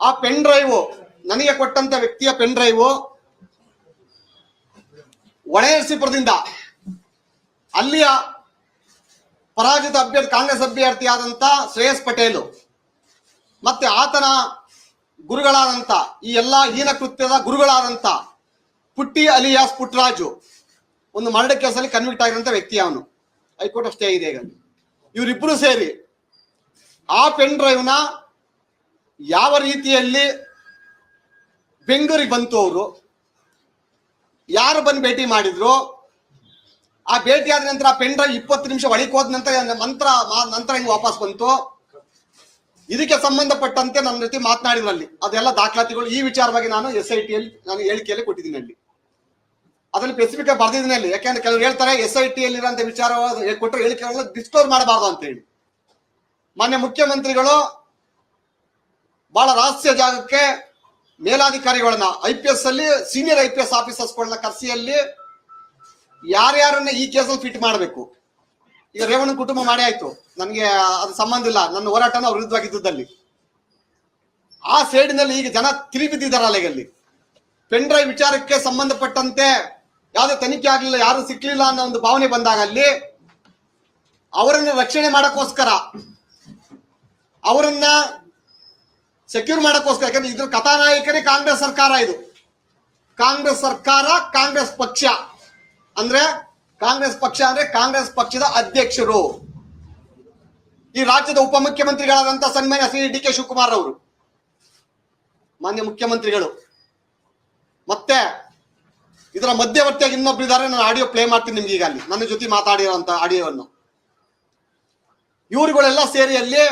ಆ pen drive ನನಗೆ ಕೊಟ್ಟಂತ ವ್ಯಕ್ತಿಯ ಪೆನ್ ಡ್ರೈವ್ ಹೊಳೆನರಸೀಪುರದಿಂದ ಅಲ್ಲಿಯ ಪರಾಜಿತ ಅಭ್ಯರ್ಥಿ ಕಾಂಗ್ರೆಸ್ ಅಭ್ಯರ್ಥಿಯಾದಂತ ಶ್ರೇಯಸ್ ಪಟೇಲ್ ಮತ್ತೆ ಆತನ ಗುರುಗಳಾದಂತ ಈ ಎಲ್ಲಾ ಹೀನ ಕೃತ್ಯದ ಗುರುಗಳಾದಂತ ಪುಟ್ಟಿ ಅಲಿಯಾಸ್ ಪುಟ್ಟರಾಜು ಒಂದು ಮರ್ಡರ್ ಕೇಸಲ್ಲಿ ಕನ್ವಿಕ್ಟ್ ಆಗಿರುವಂತ ವ್ಯಕ್ತಿ ಅವನು. ಹೈಕೋರ್ಟ್ ಸ್ಟೇ ಇದೆ ಈಗ. ಇವರಿಬ್ಬರು ಸೇರಿ ಆ ಪೆನ್ ಡ್ರೈವ್ ನ ಯಾವ ರೀತಿಯಲ್ಲಿ ಬೆಂಗಳೂರಿಗೆ ಬಂತು, ಅವರು ಯಾರು ಬಂದು ಭೇಟಿ ಮಾಡಿದ್ರು, ಆ ಭೇಟಿ ಆದ ನಂತರ ಪೆನ್ ಡ್ರೈವ್ 20 ನಿಮಿಷ ಒಳಗೆ ಹೋದ ನಂತರ ಹಿಂಗೆ ವಾಪಸ್ ಬಂತು, ಇದಕ್ಕೆ ಸಂಬಂಧಪಟ್ಟಂತೆ ನನ್ನ ಜೊತೆ ಮಾತನಾಡಿದ್ರು ಅಲ್ಲಿ. ಅದೆಲ್ಲ ದಾಖಲಾತಿಗಳು ಈ ವಿಚಾರವಾಗಿ ನಾನು SIT ಯಲ್ಲಿ ನಾನು ಹೇಳಿಕೆಯಲ್ಲಿ ಕೊಟ್ಟಿದ್ದೀನಿ ಅಲ್ಲಿ. ಅದ್ರಲ್ಲಿ ಸ್ಪೆಸಿಫಿಕ್ ಆಗಿ ಬರ್ದಿದ್ದೀನಿ ಅಲ್ಲಿ. ಯಾಕೆಂದ್ರೆ ಕೆಲವರು ಹೇಳ್ತಾರೆ SIT ಯಲ್ಲಿ ಇರುವಂತ ವಿಚಾರ ಕೊಟ್ಟರೆ ಹೇಳಿಕೆಗಳನ್ನ ಡಿಸ್ಕ್ಲೋಸ್ ಮಾಡಬಾರ್ದು ಅಂತ ಹೇಳಿ. ಮಾನ್ಯ ಮುಖ್ಯಮಂತ್ರಿಗಳು ಬಹಳ ರಹಸ್ಯ ಜಾಗಕ್ಕೆ ಮೇಲಾಧಿಕಾರಿಗಳನ್ನ IPS ಅಲ್ಲಿ ಸೀನಿಯರ್ IPS ಆಫೀಸರ್ಸ್ಗಳನ್ನ ಕರೆಸಿ ಅಲ್ಲಿ ಯಾರ್ಯಾರನ್ನ ಈ ಕೇಸಲ್ಲಿ ಫಿಟ್ ಮಾಡಬೇಕು. ಈಗ ರೇವಣ್ಣ ಕುಟುಂಬ ಮಾಡೇ ಆಯ್ತು, ನನಗೆ ಅದು ಸಂಬಂಧ ಇಲ್ಲ, ನನ್ನ ಹೋರಾಟನ ಅವ್ರ ವಿರುದ್ಧವಾಗಿದ್ದಲ್ಲಿ. ಆ ಸೇಡಿನಲ್ಲಿ ಈಗ ಜನ ತಿರುಗಿಬಿದ್ದಿದ್ದಾರಲ್ಲ. ಈಗ ಅಲ್ಲಿ ಪೆನ್ ಡ್ರೈವ್ ವಿಚಾರಕ್ಕೆ ಸಂಬಂಧಪಟ್ಟಂತೆ ಯಾವುದೇ ತನಿಖೆ ಆಗ್ಲಿಲ್ಲ, ಯಾರು ಸಿಕ್ಲಿಲ್ಲ ಅನ್ನೋ ಒಂದು ಭಾವನೆ ಬಂದಾಗ ಅಲ್ಲಿ ಅವರನ್ನ ರಕ್ಷಣೆ ಮಾಡಕ್ಕೋಸ್ಕರ, ಅವರನ್ನ ಸೆಕ್ಯೂರ್ ಮಾಡಕ್ಕೋಸ್ಕರ, ಯಾಕಂದ್ರೆ ಇದ್ರ ಕಥಾನಾಯಕರೇ ಕಾಂಗ್ರೆಸ್ ಸರ್ಕಾರ. ಇದು ಕಾಂಗ್ರೆಸ್ ಸರ್ಕಾರ, ಕಾಂಗ್ರೆಸ್ ಪಕ್ಷ ಅಂದ್ರೆ ಕಾಂಗ್ರೆಸ್ ಪಕ್ಷದ ಅಧ್ಯಕ್ಷರು, ಈ ರಾಜ್ಯದ ಉಪಮುಖ್ಯಮಂತ್ರಿಗಳಾದಂತ ಸನ್ಮಾನ್ಯ ಶ್ರೀ DK ಶಿವಕುಮಾರ್ ಅವರು, ಮಾನ್ಯ ಮುಖ್ಯಮಂತ್ರಿಗಳು. ಮತ್ತೆ ಇದರ ಮಧ್ಯವರ್ತಿಯಾಗಿ ಇನ್ನೊಬ್ರು ಇದ್ದಾರೆ. ನಾನು ಆಡಿಯೋ ಪ್ಲೇ ಮಾಡ್ತೀನಿ ನಿಮ್ಗೆ ಈಗ ಅಲ್ಲಿ ನನ್ನ ಜೊತೆ ಮಾತಾಡಿರೋಂತ ಆಡಿಯೋವನ್ನು. ಇವರುಗಳೆಲ್ಲ ಸೇರಿ ಅಲ್ಲಿ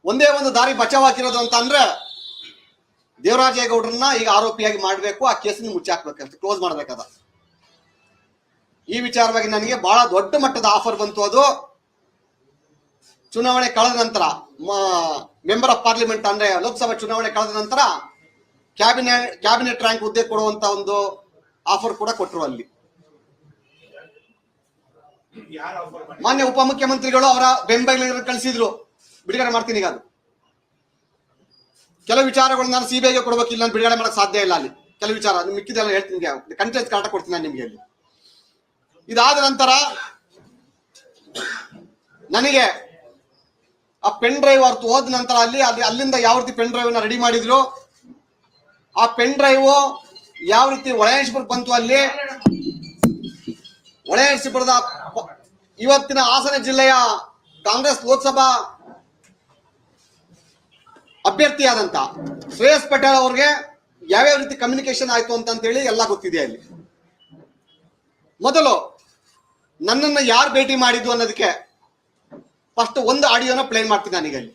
ಒಂದೇ ಒಂದು ದಾರಿ ಬಚಾವಾಗಿರೋದು ಅಂತ ಅಂದ್ರೆ ದೇವರಾಜೇಗೌಡರನ್ನ ಈಗ ಆರೋಪಿಯಾಗಿ ಮಾಡಬೇಕು, ಆ ಕೇಸನ್ನು ಮುಚ್ಚಾಕ್ಬೇಕಂತ ಕ್ಲೋಸ್ ಮಾಡ್ಬೇಕಾದ. ಈ ವಿಚಾರವಾಗಿ ನನಗೆ ಬಹಳ ದೊಡ್ಡ ಮಟ್ಟದ ಆಫರ್ ಬಂತು. ಅದು ಚುನಾವಣೆ ಕಳೆದ ನಂತರ, ಮೆಂಬರ್ ಆಫ್ ಪಾರ್ಲಿಮೆಂಟ್ ಅಂದ್ರೆ ಲೋಕಸಭಾ ಚುನಾವಣೆ ಕಳೆದ ನಂತರ ಕ್ಯಾಬಿನೆಟ್ ರ್ಯಾಂಕ್ ಹುದ್ದೆ ಕೊಡುವಂತ ಒಂದು ಆಫರ್ ಕೂಡ ಕೊಟ್ಟರು ಅಲ್ಲಿ. ಮಾನ್ಯ ಉಪಮುಖ್ಯಮಂತ್ರಿಗಳು ಅವರ ಬೆಂಬಲಿಗರು ಕಳಿಸಿದ್ರು, ಬಿಡುಗಡೆ ಮಾಡ್ತೀನಿ ಈಗ. ಅದು ಕೆಲವು ವಿಚಾರಗಳು ನಾನು CBIಗೆ ಕೊಡ್ಬೇಕಿಲ್ಲ, ನಾನು ಬಿಡುಗಡೆ ಮಾಡಕ್ ಸಾಧ್ಯ ಇಲ್ಲ ಅಲ್ಲಿ. ಕೆಲವು ವಿಚಾರ ಮಿಕ್ಕಿದೆಲ್ಲ ಹೇಳ್ತೀನಿ, ಕಂಟೆಂಟ್ ಕರೆಕ್ಟ್ ಕೊಡ್ತೀನಿ ನಾನು ನಿಮ್ಗೆ ಅಲ್ಲಿ. ಇದಾದ ನಂತರ ನನಗೆ ಆ ಪೆನ್ ಡ್ರೈವ್ ಅವ್ರು ಹೋದ ನಂತರ ಅಲ್ಲಿಂದ ಯಾವ ರೀತಿ ಪೆನ್ ಡ್ರೈವ್ ನ ರೆಡಿ ಮಾಡಿದ್ರು, ಆ ಪೆನ್ ಡ್ರೈವ್ ಯಾವ ರೀತಿ ಹೊಳೆನರಸೀಪುರಕ್ಕೆ ಬಂತು, ಅಲ್ಲಿ ಹೊಳೆನರಸೀಪುರದ ಇವತ್ತಿನ ಹಾಸನ ಜಿಲ್ಲೆಯ ಕಾಂಗ್ರೆಸ್ ಲೋಕಸಭಾ ಅಭ್ಯರ್ಥಿಯಾದಂತ ಶ್ರೇಯಸ್ ಪಟೇಲ್ ಅವ್ರಿಗೆ ಯಾವ್ಯಾವ ರೀತಿ ಕಮ್ಯುನಿಕೇಶನ್ ಆಯ್ತು ಅಂತ ಹೇಳಿ ಎಲ್ಲ ಗೊತ್ತಿದೆ ಅಲ್ಲಿ. ಮೊದಲು ನನ್ನನ್ನು ಯಾರು ಭೇಟಿ ಮಾಡಿದ್ದು ಅನ್ನೋದಕ್ಕೆ ಫಸ್ಟ್ ಒಂದು ಆಡಿಯೋನ ಪ್ಲೇ ಮಾಡ್ತೀನಿ ನಾನೀಗ ಅಲ್ಲಿ.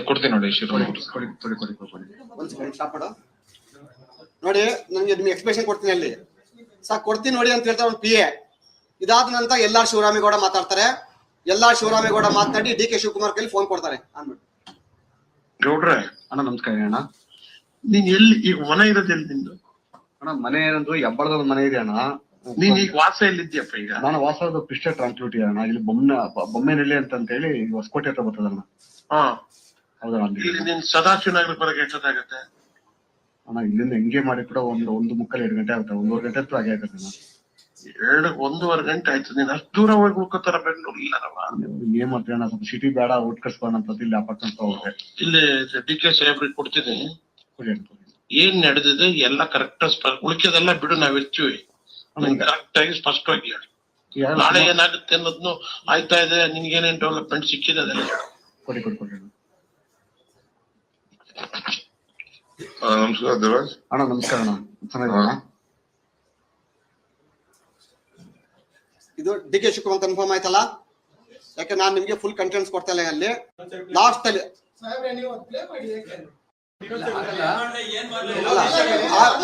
ಕೊಡ್ತೀನಿ ನೋಡಿ, ನೋಡಿ ನನಗೆ ನಿಮ್ಗೆ ಎಕ್ಸ್ಪ್ರೆಷನ್ ಕೊಡ್ತೀನಿ ಅಲ್ಲಿ. ಸಾಕು ಕೊಡ್ತೀನಿ ನೋಡಿ ಅಂತ ಹೇಳ್ತಾರೆ ಒಂದು PA. ಇದಾದ ನಂತರ LR ಶಿವರಾಮೇಗೌಡ ಮಾತಾಡ್ತಾರೆ. LR ಶಿವರಾಮೇಗೌಡ ಮಾತನಾಡಿ DK ಶಿವಕುಮಾರ್ ಕೈಲಿ ಫೋನ್ ಕೊಡ್ತಾರೆ. ಅಂದ್ಬಿಟ್ಟು ಗೌಡ್ರೆ ಅಣ್ಣ ನಮಸ್ಕಾರ ಅಣ್ಣ. ನೀನ್ ಎಲ್ಲಿ ಈಗ ಮನೆ ಇರೋದು ಎಲ್ಲಿ ನಿಂದು? ಅಣ್ಣ ಮನೆ ಏನಂದ್ರು ಹೆಬ್ಬಳದ ಮನೆ ಇದೆ ಅಣ್ಣ. ನೀನ್ ಈಗ ವಾಸ ಎಲ್ಲಿದ್ಯಪ್ಪ? ಈಗ ನಾನು ವಾಸದ ಕ್ರಿಸ್ಟಲ್ ಟ್ರಾನ್ಸ್ಪಿಟಿ ಅಣ್ಣ. ಇಲ್ಲಿ ಬೊಮ್ಮೆನಹಳ್ಳಿ ಅಂತ ಹೇಳಿ ಹೊಸಕೋಟೆ ಹತ್ರ ಬರ್ತದಣ್ಣ. ಹಾ ಹೌದಣ್ಣ. ಇಲ್ಲಿ ನೀನ್ ಸದಾಶಿವನಗರಕ್ಕೆ ಬರಕ್ಕೆ ಎಷ್ಟೊತ್ತಾಗತ್ತೆ ಅಣ್ಣ? ಇಲ್ಲಿಂದ ಹೆಂಗೆ ಮಾಡಿ ಕೂಡ ಒಂದು ಮುಕ್ಕಾಲು 2 ಗಂಟೆ ಆಗುತ್ತೆ. 1.5 ಗಂಟೆ ಹತ್ರ ಆಗೇ ಆಗುತ್ತೆ ಅಣ್ಣ. 1.5 ಗಂಟೆ ಆಯ್ತು. ನೀನ್ ಅಷ್ಟು ದೂರ ಹೋಗಿ ಉಳ್ಕೋತಾರ ಬೆಂಗಳೂರು ಇಲ್ಲರವ? ಏನ್ ಮಾಡ್ತೀವಿ ಅಣ್ಣ, ಸ್ವಲ್ಪ ಸಿಟಿ ಬೇಡ, ಔಟ್ ಕಟ್ಸ್ಕೋಣ ಅಂತ ಇಲ್ಲಿ ಅಪಾರ್ಟ್ಮೆಂಟ್ ಹೋಗ್ರೆ ಇಲ್ಲಿ DK ಸಾಹೇಬ್ರಿಗೆ ಕೊಡ್ತಿದ್ದೀನಿ. ಏನ್ ನಡೆದಿದೆ ಎಲ್ಲ ಕರೆಕ್ಟ್ ಉಳಿಕೆದೆಲ್ಲ ಬಿಡು, ನಾವ್ ಇರ್ತೀವಿ. ಕರೆಕ್ಟ್ ಆಗಿ ಸ್ಪಷ್ಟವಾಗಿ ಹೇಳಿ. ನಾಳೆ ಏನಾಗುತ್ತೆ ಅನ್ನೋದ್ನು ಆಯ್ತಾ ಇದೆ, ನಿನ್ಗೇನೇನ್ ಡೆವಲಪ್ಮೆಂಟ್ ಸಿಕ್ಕಿದೆ ಅದೆಲ್ಲ ಹೇಳು. ಕೊಡಿ. ನಮಸ್ಕಾರ ದೇವರಾಜ್ ಅಣ್ಣ. ನಮಸ್ಕಾರ ಅಣ್ಣ, ಚೆನ್ನಾಗಿರೋಣ. ಇದು DK ಶಿವಕುಮಾರ್ ಕನ್ಫರ್ಮ್ ಆಯ್ತಲ್ಲ? ಯಾಕೆ ನಾನು ನಿಮ್ಗೆ ಫುಲ್ ಕಂಟೆಂಟ್ಸ್ ಕೊಡ್ತಾ ಇಲ್ಲ ಅಲ್ಲಿ. ಲಾಸ್ಟ್ ಅಲ್ಲಿ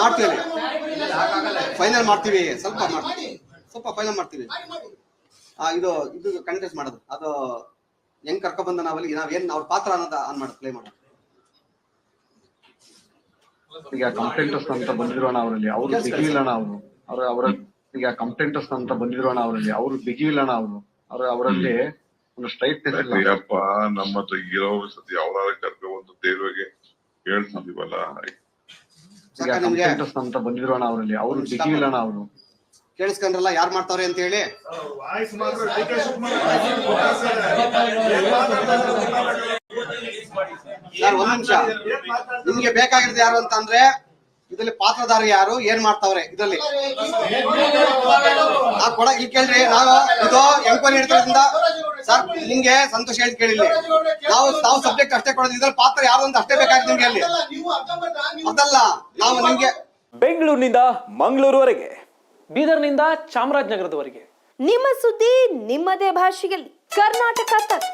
ಮಾಡ್ತೀವಿ, ಫೈನಲ್ ಮಾಡ್ತೀವಿ, ಸ್ವಲ್ಪ ಫೈನಲ್ ಮಾಡ್ತೀವಿ. ಇದು ಕಂಟೆಸ್ಟ್ ಮಾಡೋದು ಅದು ಹೆಂಗ್ ಕರ್ಕೊಂಡ್ಬಂದ ನಾವಲ್ಲಿ ನಾವೇನ್ ಅವ್ರ ಪಾತ್ರ ಅನ್ನೋದ ಪ್ಲೇ ಮಾಡೋಣ. ಈಗ ಕಂಪ್ಲೇಂಟರ್ಸ್ ಅಂತ ಬಂದಿರೋಣ ಅವರಲ್ಲಿ ಅವ್ರು ಬಿಗಿಲಿಲ್ಲಣ ಅವರ ಈಗ ಕಂಪ್ಲೇಂಟರ್ಸ್ ಅಂತ ಬಂದಿರೋಣ ಅವರಲ್ಲಿ ಅವ್ರು ಬಿಗಿಲಿಲ್ಲಣ ಅವರಲ್ಲಿ ಒಂದು ಸ್ಟ್ರೈಟ್ನೆಸ್ ಇಲ್ಲ. ಅಯ್ಯಪ್ಪ ನಮ್ಮ ಹತ್ರ ಇರೋ ಯಾವ್ದಾರ ಕರ್ಕೊಂಡು ದೇವ್ರಿಗೆ ಹೇಳ್ತಿದೀವಲ್ಲ. ಈಗ ಕಂಪ್ಲೇಂಟರ್ಸ್ ಅಂತ ಬಂದಿರೋಣ ಅವರಲ್ಲಿ ಅವ್ರು ಬಿಗಿಲಿಲ್ಲಣ ಕೇಳಿಸ್ಕೊಂಡ್ರಲ್ಲ ಯಾರು ಮಾಡ್ತಾವ್ರೆ ಅಂತ ಹೇಳಿ. ಸರ್ ಒಂದ್ ನಿಮಿಷ, ನಿಮ್ಗೆ ಬೇಕಾಗಿರೋದು ಯಾರು ಅಂತ ಅಂದ್ರೆ ಇದ್ರಲ್ಲಿ ಪಾತ್ರಧಾರ ಯಾರು, ಏನ್ ಮಾಡ್ತಾವ್ರೆ ಇದ್ರಲ್ಲಿ ಕೊಡ ಇಲ್ಲಿ ಕೇಳ್ರಿ. ನಾವು ಇದು ಎಂಕ್ವೈರಿ ಇಡ್ತದ್ರಿಂದ ಸರ್ ನಿಮ್ಗೆ ಸಂತೋಷ ಹೇಳಿ ಕೇಳಿಲ್ಲ, ನಾವು ಸಬ್ಜೆಕ್ಟ್ ಅಷ್ಟೇ ಕೊಡೋದು, ಇದ್ರಲ್ಲಿ ಪಾತ್ರ ಯಾರು ಅಂತ ಅಷ್ಟೇ ಬೇಕಾಗಿದೆ ನಿಮ್ಗೆ ಅಲ್ಲಿ. ಅದಲ್ಲ ನಾವು ನಿಮ್ಗೆ ಬೆಂಗಳೂರಿನಿಂದ ಮಂಗಳೂರುವರೆಗೆ, ಬೀದರ್ನಿಂದ ಚಾಮರಾಜನಗರದವರೆಗೆ ನಿಮ್ಮ ಸುದ್ದಿ ನಿಮ್ಮದೇ ಭಾಷೆಯಲ್ಲಿ ಕರ್ನಾಟಕ ತಕ್.